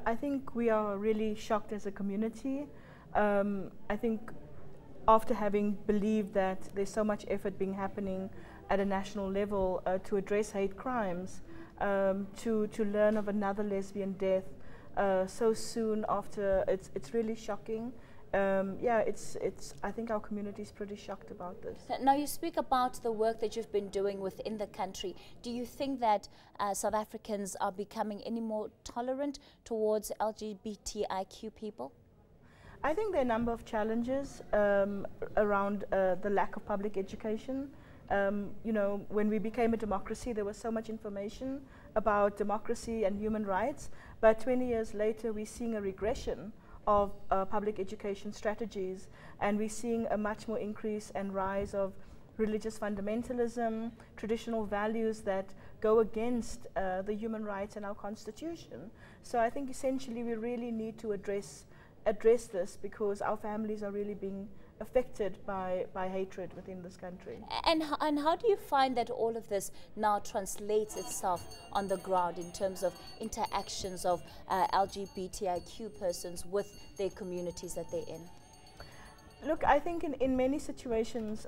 I think we are really shocked as a community. I think after having believed that there's so much effort being happening at a national level to address hate crimes, to learn of another lesbian death so soon after, it's really shocking. Yeah, I think our community is pretty shocked about this. Now you speak about the work that you've been doing within the country. Do you think that South Africans are becoming any more tolerant towards LGBTIQ people? I think there are a number of challenges around the lack of public education. You know, when we became a democracy, there was so much information about democracy and human rights, but 20 years later we're seeing a regression of public education strategies, and we're seeing a much more increase and rise of religious fundamentalism, traditional values that go against the human rights and our constitution. So I think essentially we really need to address this, because our families are really being affected by hatred within this country. And how do you find that all of this now translates itself on the ground in terms of interactions of LGBTIQ persons with their communities that they're in? Look, I think in many situations,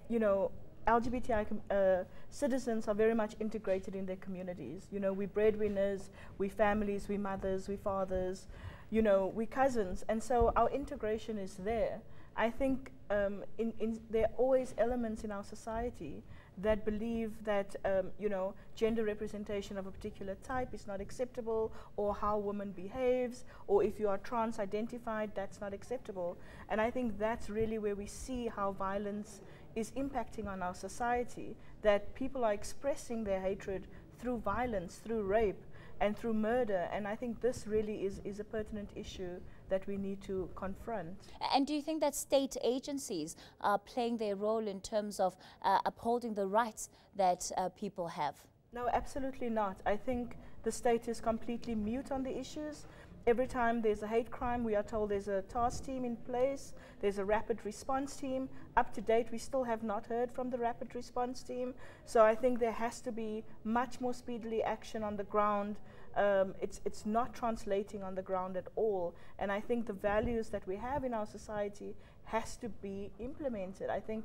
you know, LGBTI citizens are very much integrated in their communities. You know, we're breadwinners, we're families, we're mothers, we're fathers, you know, we're cousins, and so our integration is there. I think there are always elements in our society that believe that you know, gender representation of a particular type is not acceptable, or how a woman behaves, or if you are trans identified, that's not acceptable. And I think that's really where we see how violence is impacting on our society, that people are expressing their hatred through violence, through rape, and through murder. And I think this really is a pertinent issue that we need to confront. And do you think that state agencies are playing their role in terms of upholding the rights that people have? No, absolutely not. I think the state is completely mute on the issues. Every time there's a hate crime, we are told there's a task team in place, there's a rapid response team. Up to date, we still have not heard from the rapid response team. So I think there has to be much more speedily action on the ground. It's not translating on the ground at all. And I think the values that we have in our society has to be implemented. I think,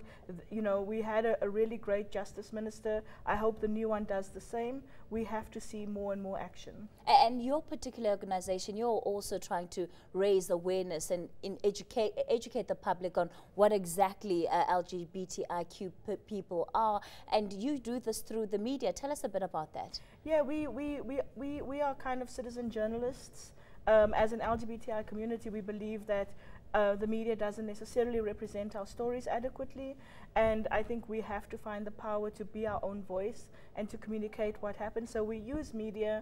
you know, we had a really great justice minister. I hope the new one does the same. We have to see more and more action. And your particular organization, you're also trying to raise awareness and educate the public on what exactly LGBTIQ people are, and you do this through the media. Tell us a bit about that. Yeah, we are kind of citizen journalists. As an LGBTI community, we believe that the media doesn't necessarily represent our stories adequately, and I think we have to find the power to be our own voice and to communicate what happens. So we use media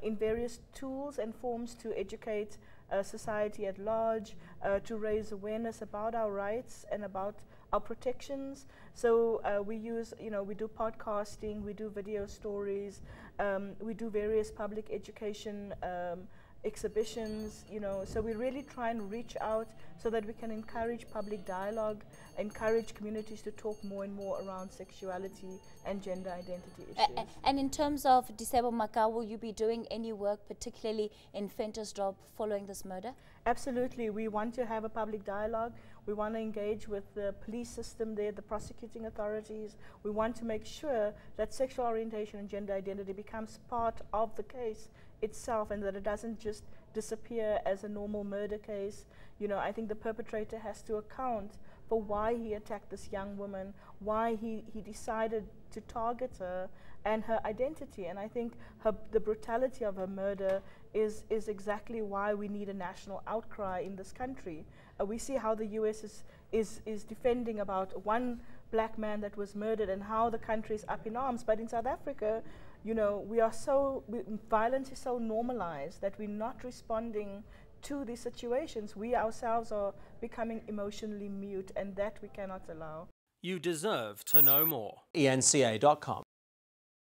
in various tools and forms to educate society at large, to raise awareness about our rights and about our protections. So we use, you know, we do podcasting, we do video stories, we do various public education exhibitions, you know, so we really try and reach out so that we can encourage public dialogue, encourage communities to talk more and more around sexuality and gender identity issues. And in terms of Disable Maka, will you be doing any work particularly in Ventersdorp following this murder? Absolutely. We want to have a public dialogue. We want to engage with the police system there, the prosecuting authorities. We want to make sure that sexual orientation and gender identity becomes part of the case itself, and that it doesn't just disappear as a normal murder case. You know, I think the perpetrator has to account for why he attacked this young woman, why he decided to target her and her identity. And I think the brutality of her murder is exactly why we need a national outcry in this country. We see how the US is defending about one black man that was murdered and how the country is up in arms. But in South Africa, you know, violence is so normalized that we're not responding to these situations. We ourselves are becoming emotionally mute, and that we cannot allow. You deserve to know more. eNCA.com